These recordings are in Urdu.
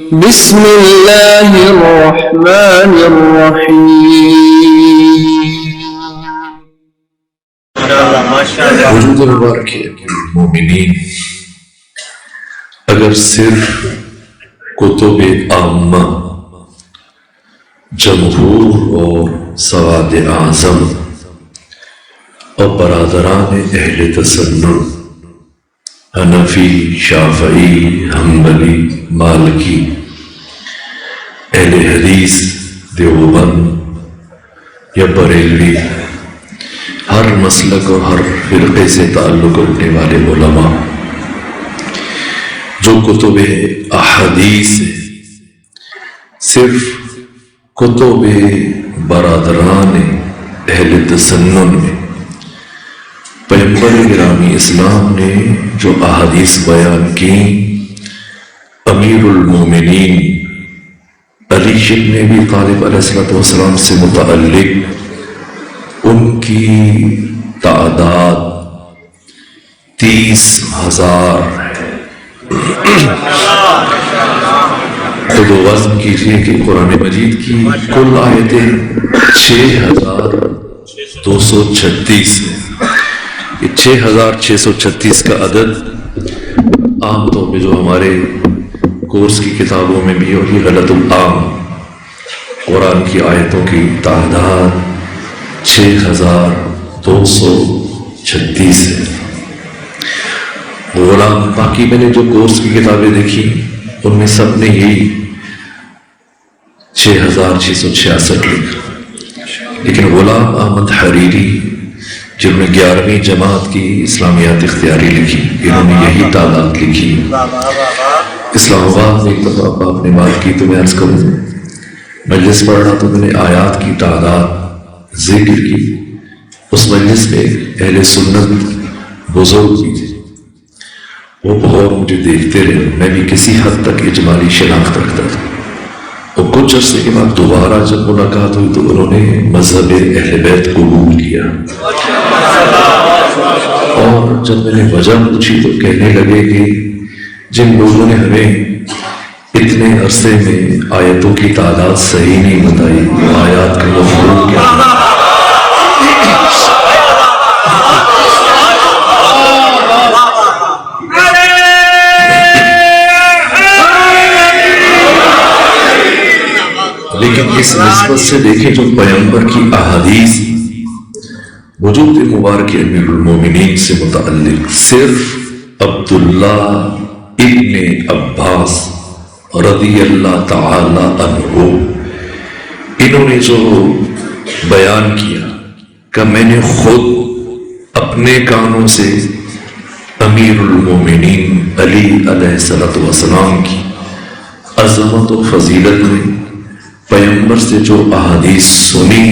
بسم اللہ الرحمن الرحیم۔ وجود مبارک مومنین اگر صرف کتب عامہ، جمہور اور سواد اعظم اور برادران اہل تسنن حنفی، شافعی، حنبلی، مالکی، اہل حدیث، دیوبند یا بریلوی، ہر مسلک اور ہر فرقے سے تعلق رکھنے والے علماء جو کتب احادیث صرف کتب برادران اہل تسنن میں پیغمبر گرامی اسلام نے جو احادیث بیان کی، امیر المومنین علی بن ابی طالب علیہ السلام سے متعلق ان کی تعداد 30,000 ہے۔ خود وزن کیجئے کہ قرآن مجید کی کل آیتیں 6,236 ہیں۔ یہ 6,636 کا عدد عام طور پہ جو ہمارے کورس کی کتابوں میں بھی اور یہ غلط العام، قرآن کی آیتوں کی تعداد 6,236 ہے۔ غلام باقی میں نے جو کورس کی کتابیں دیکھی ان میں سب نے یہی 6,666 لکھا، لیکن غلام احمد حریری جنہوں نے 11ویں جماعت کی اسلامیات اختیاری لکھی، انہوں نے یہی تعداد لکھی۔ اسلام آباد میں ایک دفعہ آپ نے بات کی تو میں عرض کروں، مجلس پڑھ رہا تو میں نے آیات کی تعداد ذکر کی۔ اس مجلس میں اہل سنت بزرگ بھی تھے، وہ بہت مجھے دیکھتے رہے، میں بھی کسی حد تک اجمالی شناخت رکھتا تھا، اور کچھ عرصے کے بعد دوبارہ جب ملاقات ہوئی تو انہوں نے مذہب اہل بیت قبول کیا، اور جب میں نے وجہ پوچھی تو کہنے لگے کہ جن لوگوں نے ہمیں اتنے عرصے میں آیتوں کی تعداد صحیح نہیں بتائی، وہ آیات کا مفہوم کیا ہے؟ لیکن اس نسبت سے دیکھیں جو پیغمبر کی احادیث وجود مبارک امیر المومنین سے متعلق صرف عبداللہ ابن عباس رضی اللہ تعالی عنہ انہوں نے جو بیان کیا کہ میں نے خود اپنے کانوں سے امیر المومنین علی علیہ السلام کی عظمت و فضیلت میں پیغمبر سے جو احادیث سنی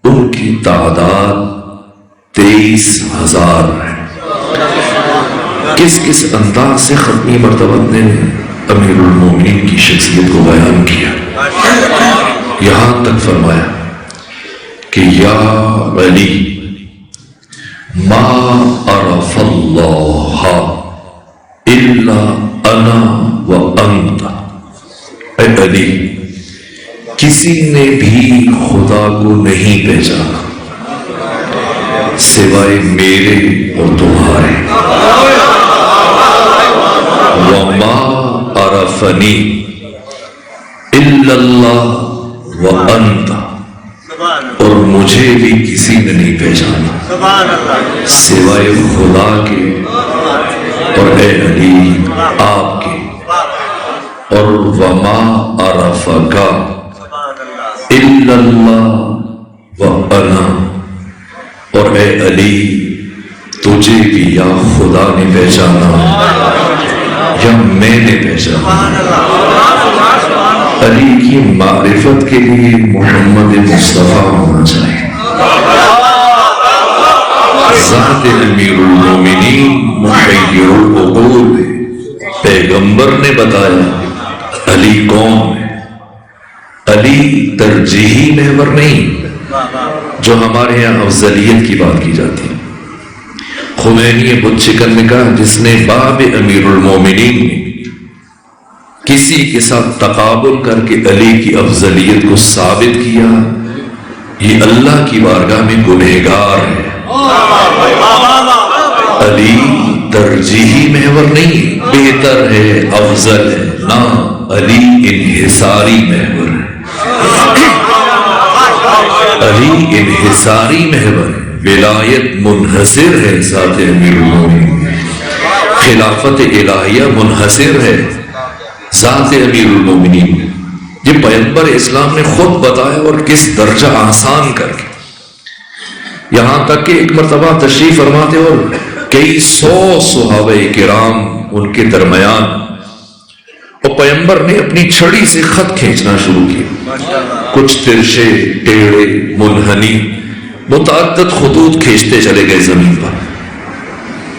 ان کی تعداد 23,000 ہے۔ کس کس انداز سے ختمی مرتبہ نے امیر المومنین کی شخصیت کو بیان کیا، یہاں تک فرمایا کہ یا علی ما عرف اللہ الا انا وانت، اے علی کسی نے بھی خدا کو نہیں پہچانا سوائے میرے اور تمہارے، وَمَا عَرَفَنِي إِلَّا اللَّهُ وَأَنْتَ، اور مجھے بھی کسی نے نہیں پہچانا سوائے خدا کے اور اے علی آپ کے، اور وَمَا عَرَفَكَ إِلَّا اللَّهُ وَأَنَا، اور اے علی تجھے بھی یا خدا نے پہچانا یا میں نے پہچانا۔ علی کی معرفت کے لیے محمد مصطفیٰ ہونا چاہیے۔ ذات امیر المومنین محیر العقول پیغمبر نے بتایا علی کون ہے۔ علی ترجیحی محور نہیں جو ہمارے یہاں افضلیت کی بات کی جاتی ہے۔ خمینی بت شکن نے کہا جس نے باب امیر المومنین کسی کے ساتھ تقابل کر کے علی کی افضلیت کو ثابت کیا، یہ اللہ کی بارگاہ میں گنہگار ہے۔ علی ترجیحی محور نہیں، بہتر ہے، افضل ہے، نہ، علی انحصاری محور ہے۔ علی انحصاری محور ہے، ولایت منحصر ہے ذات امیر المومنین، خلافت الہیہ منحصر ہے ذات امیر المومنین۔ یہ پیغمبر اسلام نے خود بتایا، اور کس درجہ آسان کر کے، یہاں تک کہ ایک مرتبہ تشریف فرماتے اور کئی سو صحابہ کرام ان کے درمیان، اور پیغمبر نے اپنی چھڑی سے خط کھینچنا شروع کیا، کچھ ترشے ٹیڑھے منحنی متعدد خطوط کھینچتے چلے گئے زمین پر۔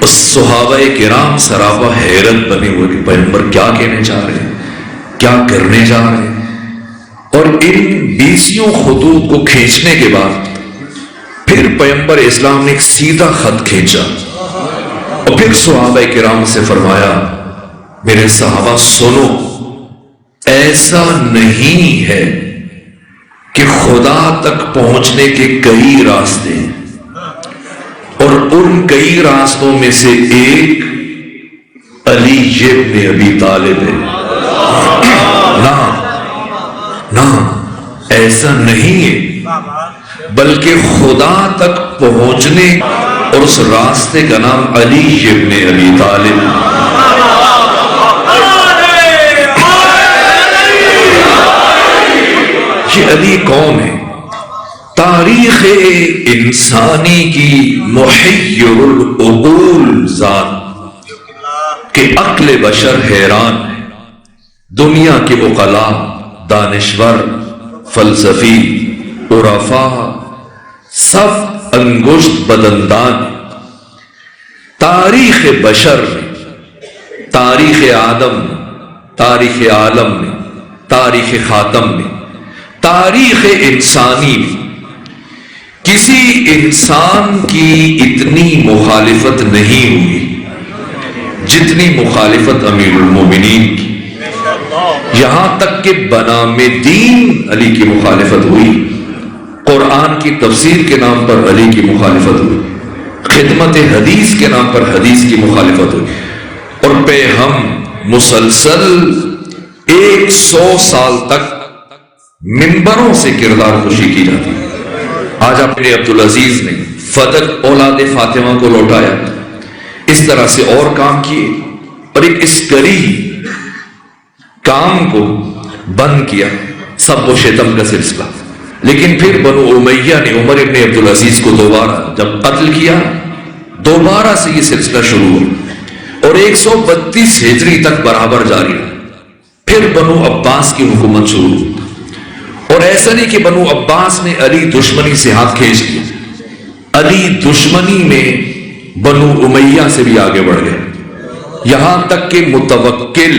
اس صحابہ کرام سراپا حیرت بنے ہوئے کہ پیغمبر کیا کہنے چاہ رہے ہیں، کیا کرنے جا رہے ہیں۔ اور ان 20 خطوط کو کھینچنے کے بعد پھر پیغمبر اسلام نے ایک سیدھا خط کھینچا، اور پھر صحابہ کرام سے فرمایا، میرے صحابہ سنو، ایسا نہیں ہے کہ خدا تک پہنچنے کے کئی راستے ہیں، اور ان کئی راستوں میں سے ایک علی ابن ابی طالب ہے۔ نہ، ایسا نہیں ہے، بلکہ خدا تک پہنچنے اور اس راستے کا نام علی ابن ابی طالب۔ یہ علی کون ہے؟ تاریخ انسانی کی محیر العقول ذات کہ عقل بشر حیران ہے۔ دنیا کے عقلاء، دانشور، فلسفی، عرفاء سب انگشت بدندان۔ تاریخ بشر میں، تاریخ آدم میں، تاریخ عالم میں، تاریخ خاتم میں، تاریخ انسانی میں کسی انسان کی اتنی مخالفت نہیں ہوئی جتنی مخالفت امیر المومنین کی۔ یہاں تک کہ بنام دین علی کی مخالفت ہوئی، قرآن کی تفسیر کے نام پر علی کی مخالفت ہوئی، خدمت حدیث کے نام پر حدیث کی مخالفت ہوئی، اور پہ ہم مسلسل 100 سال تک منبروں سے کردار خوشی کی جاتی۔ آج اپنے عبدالعزیز نے فدق اولاد فاطمہ کو لوٹایا، اس طرح سے اور کام کیے، اور ایک عسکری کام کو بند کیا، سب و شتم کا سلسلہ۔ لیکن پھر بنو امیہ نے عمر ابن عبدالعزیز کو دوبارہ جب قتل کیا، دوبارہ سے یہ سلسلہ شروع ہوا، اور 132 ہجری تک برابر جاری رہا۔ پھر بنو عباس کی حکومت شروع ہوئی، اور ایسا نہیں کہ بنو عباس نے علی دشمنی سے ہاتھ کھینچ لیا، علی دشمنی میں بنو امیہ سے بھی آگے بڑھ گئے، یہاں تک کہ متوکل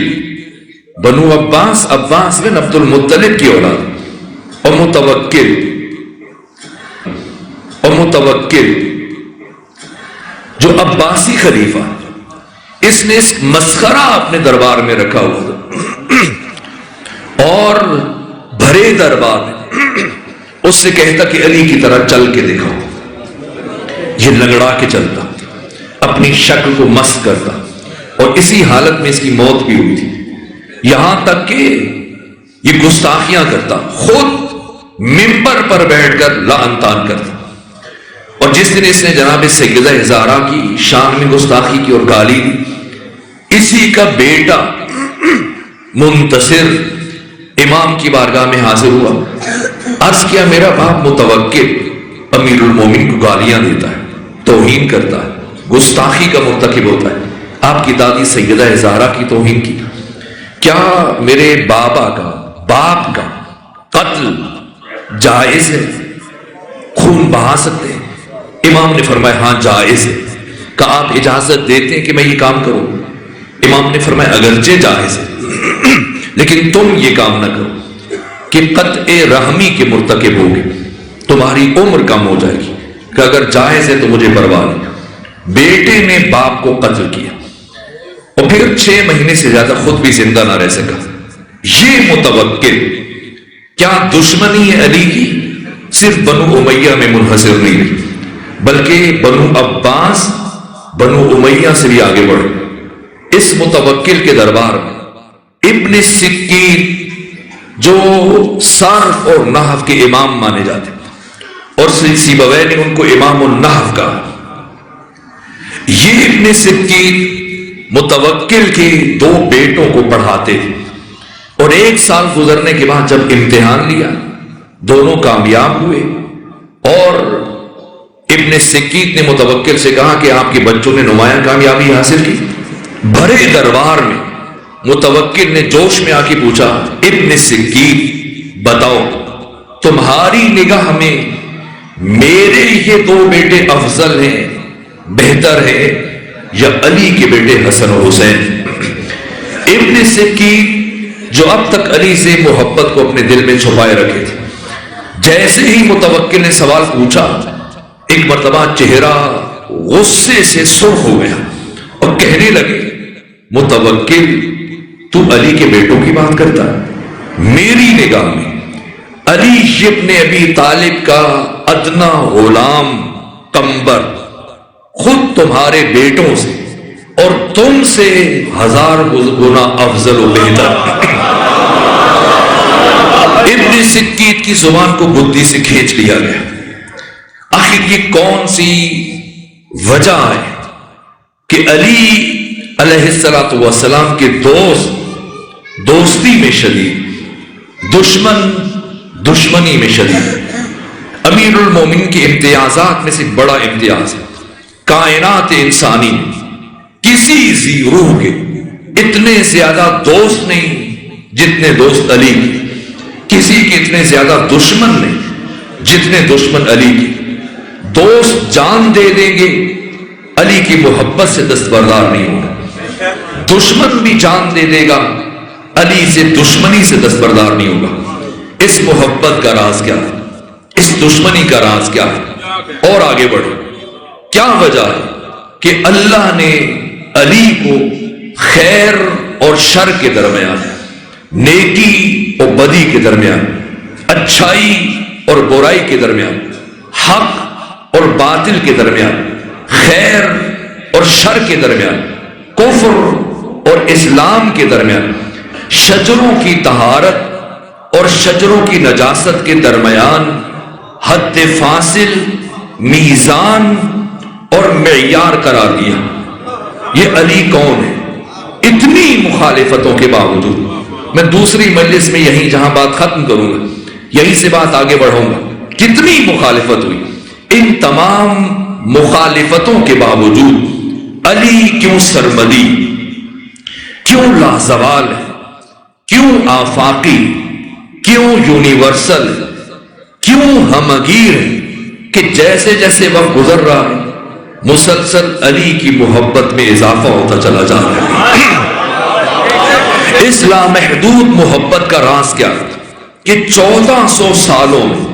بنو عباس بن عبد المطلب کی اولاد، اور متوکل جو عباسی خلیفہ، اس نے اس مسخرہ اپنے دربار میں رکھا ہوا تھا، اور بھرے دربار میں اس سے کہتا کہ علی کی طرح چل کے دکھاؤ۔ یہ لنگڑا کے چلتا، اپنی شکل کو مست کرتا، اور اسی حالت میں اس کی موت بھی ہوئی تھی۔ یہاں تک کہ یہ گستاخیاں کرتا، خود منبر پر بیٹھ کر لعن طعن کرتا، اور جس دن اس نے جناب سیدہ زہرا کی شان میں گستاخی کی اور گالی دی، اسی کا بیٹا منتصر امام کی بارگاہ میں حاضر ہوا، عرض کیا میرا باپ متوکل امیر المومنین کو گالیاں دیتا ہے، توہین کرتا ہے، گستاخی کا مرتکب ہوتا ہے، آپ کی دادی سیدہ زہرا کی توہین کی، کیا میرے بابا کا، باپ کا قتل جائز ہے؟ خون بہا سکتے ہیں؟ امام نے فرمایا ہاں جائز ہے۔ کہا آپ اجازت دیتے ہیں کہ میں یہ کام کروں؟ امام نے فرمایا اگرچہ جائز ہے، لیکن تم یہ کام نہ کرو کہ قطع رحمی کے مرتکب ہوگے، تمہاری عمر کم ہو جائے گی، کہ اگر جائز ہے تو مجھے پرواہ نہیں۔ بیٹے نے باپ کو قتل کیا، اور پھر 6 مہینے سے زیادہ خود بھی زندہ نہ رہ سکا، یہ متوکل کیا دشمنی علی کی صرف بنو امیہ میں منحصر نہیں رہی، بلکہ بنو عباس، بنو امیہ سے بھی آگے بڑھے۔ اس متوکل کے دربار میں ابن سکین جو صرف اور نحو کے امام مانے جاتے اور سیبویہ نے ان کو امام النحو کہا، یہ ابن سکین متوکل کے 2 بیٹوں کو پڑھاتے تھے، اور 1 سال گزرنے کے بعد جب امتحان لیا دونوں کامیاب ہوئے، اور ابن سکین نے متوکل سے کہا کہ آپ کے بچوں نے نمایاں کامیابی حاصل کی۔ بھرے دربار میں متوکل نے جوش میں آ کے پوچھا، ابن سکین بتاؤ تمہاری نگاہ میں میرے یہ 2 بیٹے افضل ہیں، بہتر ہیں، یا علی کے بیٹے حسن و حسین؟ ابن سکین جو اب تک علی سے محبت کو اپنے دل میں چھپائے رکھے تھے، جیسے ہی متوکل نے سوال پوچھا ایک مرتبہ چہرہ غصے سے سرخ ہو گیا اور کہنے لگے، متوکل تو علی کے بیٹوں کی بات کرتا ہے؟ میری نگاہ میں علی ابن ابی طالب کا ادنا غلام قمبر خود تمہارے بیٹوں سے اور تم سے 1000 گنا افضل و بہتر۔ ابن سکین کی زبان کو بدھی سے کھینچ لیا گیا، آخر یہ کون سی وجہ ہے کہ علی علیہ السلام کے دوست دوستی میں شدید، دشمن دشمنی میں شدید؟ امیر المومنین کے امتیازات میں سے ایک بڑا امتیاز ہے، کائنات انسانی کسی ذی روح کے اتنے زیادہ دوست نہیں جتنے دوست علی کے، کسی کے اتنے زیادہ دشمن نہیں جتنے دشمن علی کے۔ دوست جان دے دیں گے، علی کی محبت سے دستبردار نہیں ہوگا، دشمن بھی جان دے دے گا، علی سے دشمنی سے دستبردار نہیں ہوگا۔ اس محبت کا راز کیا ہے؟ اس دشمنی کا راز کیا ہے؟ اور آگے بڑھو، کیا وجہ ہے کہ اللہ نے علی کو خیر اور شر کے درمیان، نیکی اور بدی کے درمیان، اچھائی اور برائی کے درمیان، حق اور باطل کے درمیان، خیر اور شر کے درمیان، کفر اور اسلام کے درمیان، شجروں کی طہارت اور شجروں کی نجاست کے درمیان حد فاصل، میزان اور معیار قرار دیا۔ یہ علی کون ہے؟ اتنی مخالفتوں کے باوجود، میں دوسری مجلس میں یہیں جہاں بات ختم کروں گا یہیں سے بات آگے بڑھوں گا، کتنی مخالفت ہوئی، ان تمام مخالفتوں کے باوجود علی کیوں سرمدی، کیوں لازوال ہے، کیوں آفاقی، کیوں یونیورسل، کیوں ہمگیر ہے کہ جیسے جیسے وقت گزر رہا ہے مسلسل علی کی محبت میں اضافہ ہوتا چلا جا رہا ہے۔ اس لامحدود محبت کا راز کیا ہے کہ 1400 سالوں میں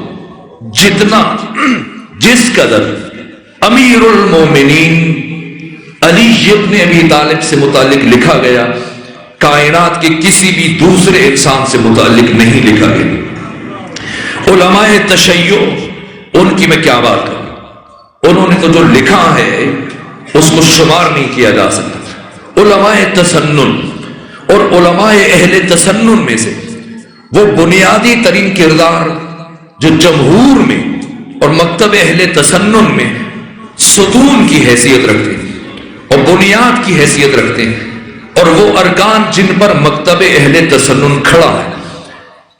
جس قدر امیر المومنین علی ابن ابی طالب سے متعلق لکھا گیا، کائنات کے کسی بھی دوسرے انسان سے متعلق نہیں لکھا گیا۔ علماء تشیع، ان کی میں کیا بات کروں، انہوں نے تو جو لکھا ہے اس کو شمار نہیں کیا جا سکتا۔ علماء تسنن اور علماء اہل تسنن میں سے وہ بنیادی ترین کردار جو جمہور میں اور مکتب اہل تسنن میں ستون کی حیثیت رکھتے ہیں اور بنیاد کی حیثیت رکھتے ہیں، اور وہ ارکان جن پر مکتب اہل تسنن کھڑا ہے،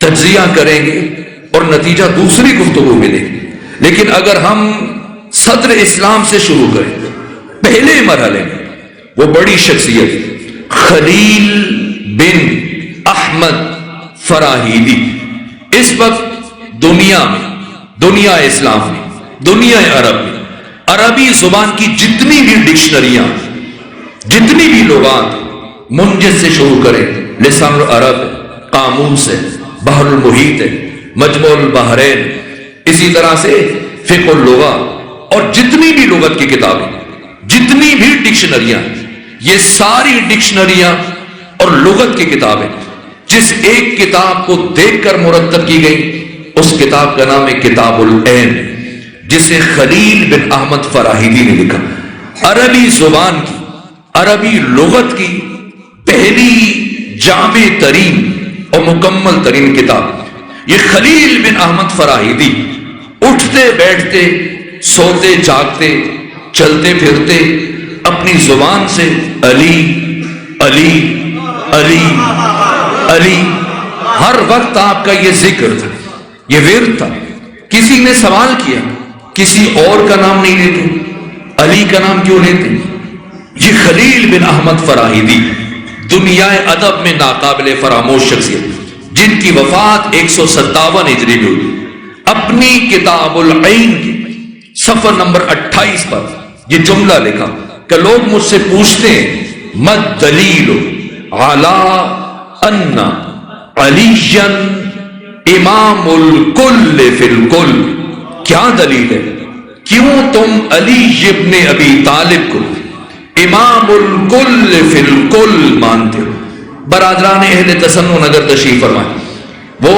تجزیہ کریں گے اور نتیجہ دوسری گفتگو ملے گی۔ لیکن اگر ہم صدر اسلام سے شروع کریں، پہلے مرحلے میں وہ بڑی شخصیت خلیل بن احمد فراہیدی اس وقت دنیا میں، دنیا اسلام میں، دنیا عرب میں عربی زبان کی جتنی بھی ڈکشنریاں، جتنی بھی لغات، منجد سے شروع کریں، لسان العرب ہے، قاموس ہے، بحر المحیط ہے، مجموع البحرین، اسی طرح سے فقہ اللغہ اور جتنی بھی لغت کی کتابیں، جتنی بھی ڈکشنریاں، یہ ساری ڈکشنریاں اور لغت کی کتابیں جس ایک کتاب کو دیکھ کر مرتب کی گئی اس کتاب کا نام ہے کتاب العین، جسے خلیل بن احمد فراہیدی نے لکھا۔ عربی زبان کی، عربی لغت کی پہلی جامع ترین اور مکمل ترین کتاب یہ خلیل بن احمد فراہیدی اٹھتے بیٹھتے سوتے جاگتے چلتے پھرتے اپنی زبان سے علی علی علی علی، ہر وقت آپ کا یہ ذکر تھا، یہ ورد تھا۔ کسی نے سوال کیا کسی اور کا نام نہیں لیتے، علی کا نام کیوں لیتے؟ یہ خلیل بن احمد فراہیدی دنیا ادب میں ناقابل فراموش شخصیت، جن کی وفات 157 ہجری میں ہوئی، اپنی کتاب العین کی صفحہ نمبر 28 پر یہ جملہ لکھا کہ لوگ مجھ سے پوچھتے ہیں مد دلیل علی ان علی امام الکل فی الکل، کیا دلیل ہے، کیوں تم علی ابن ابی طالب کو امام الکل فی الکل مانتے ہو؟ برادران اہل تسنن اگر تشریف فرمائیں، وہ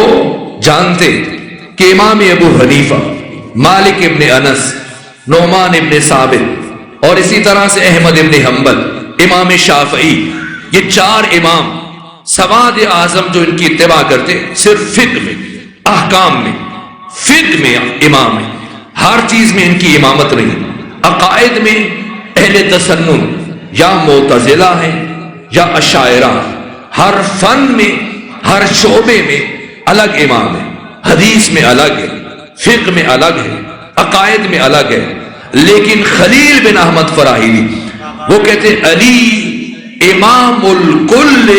جانتے کہ امام ابو حنیفہ، مالک ابن انس، نعمان ابن ثابت اور اسی طرح سے احمد ابن حنبل، امام شافعی، یہ چار امام سواد اعظم جو ان کی اتباع کرتے صرف فقہ میں، احکام میں، فقہ میں امام ہے، ہر چیز میں ان کی امامت نہیں۔ عقائد میں اہل تسنن یا معتزلہ ہیں یا اشاعرہ، ہر فن میں ہر شعبے میں الگ امام ہے، حدیث میں الگ ہے، فقہ میں الگ ہے، عقائد میں الگ ہے۔ لیکن خلیل بن احمد فراہیدی وہ کہتے علی امام الکل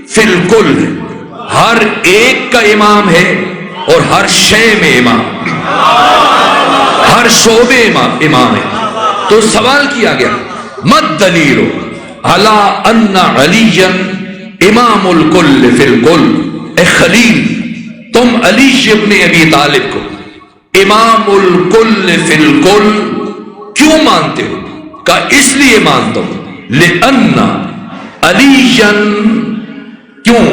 فی الکل ہے، ہر ایک کا امام ہے اور ہر شے میں امام، ہر شعبے امام ہے۔ تو سوال کیا گیا مد دلیل علی ان علی امام الکل فی الکل، اے خلیل تم علی ابن ابی طالب کو امام الکل فی الکل کیوں مانتے ہو؟ کہا اس لیے مانتا ہوں لأن علی، کیوں؟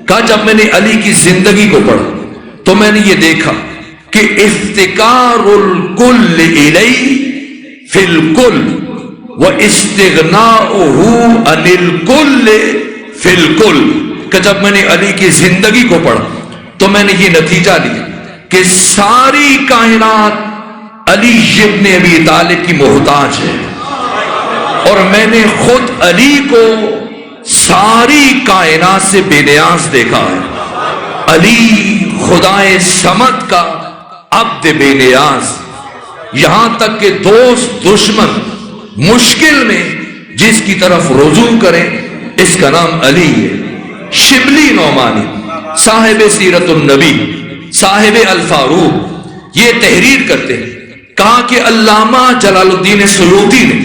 کہا جب میں نے علی کی زندگی کو پڑھا تو میں نے یہ دیکھا کہ افتقار الکل الیہ فی الکل و استغناؤہ عن الکل فی الکل، کہ جب میں نے علی کی زندگی کو پڑھا تو میں نے یہ نتیجہ لیا کہ ساری کائنات علی ابن ابی طالب کی محتاج ہے، اور میں نے خود علی کو ساری کائنات سے بے نیاز دیکھا ہے۔ علی خدائے صمد کا عبد بے نیاز، یہاں تک کہ دوست دشمن مشکل میں جس کی طرف رجوع کریں اس کا نام علی ہے۔ شبلی نعمانی صاحب سیرت النبی، صاحب الفاروق، یہ تحریر کرتے ہیں، کہا کہ علامہ جلال الدین سیوطی نے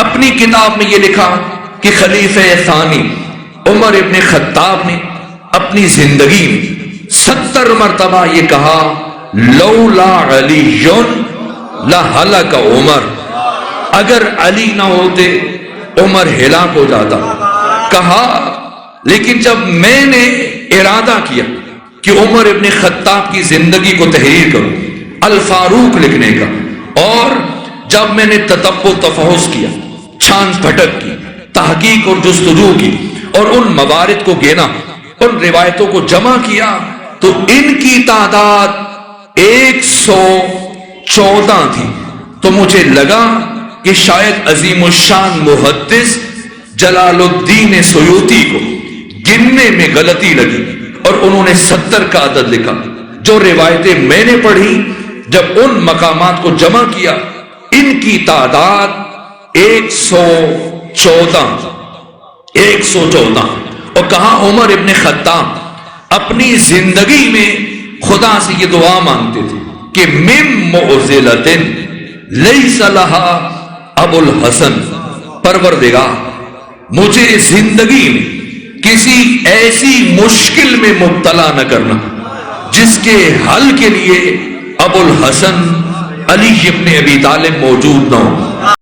اپنی کتاب میں یہ لکھا کہ خلیفہ ثانی عمر ابن خطاب نے اپنی زندگی میں 70 مرتبہ یہ کہا لولا علی لہلک عمر، اگر علی نہ ہوتے عمر ہلاک ہو جاتا۔ کہا لیکن جب میں نے ارادہ کیا کہ عمر ابن خطاب کی زندگی کو تحریر کروں، الفاروق لکھنے کا، اور جب میں نے تتبع تفحص کیا، چھان پھٹک کی، تحقیق اور جستجو کی، اور ان موارد کو گینا، ان روایتوں کو جمع کیا، تو ان کی تعداد 114 تھی۔ تو مجھے لگا کہ شاید عظیم الشان محدث جلال الدین سیوطی کو گننے میں غلطی لگی اور انہوں نے 70 کا عدد لکھا۔ جو روایتیں میں نے پڑھی جب ان مقامات کو جمع کیا، ان کی تعداد 114، اور کہا عمر ابن خطاب اپنی زندگی میں خدا سے یہ دعا مانگتے تھے کہ من معضلۃ لیس لہا ابو الحسن، پروردگار مجھے زندگی میں کسی ایسی مشکل میں مبتلا نہ کرنا جس کے حل کے لیے ابو الحسن علی ابن ابی طالب موجود نہ ہو۔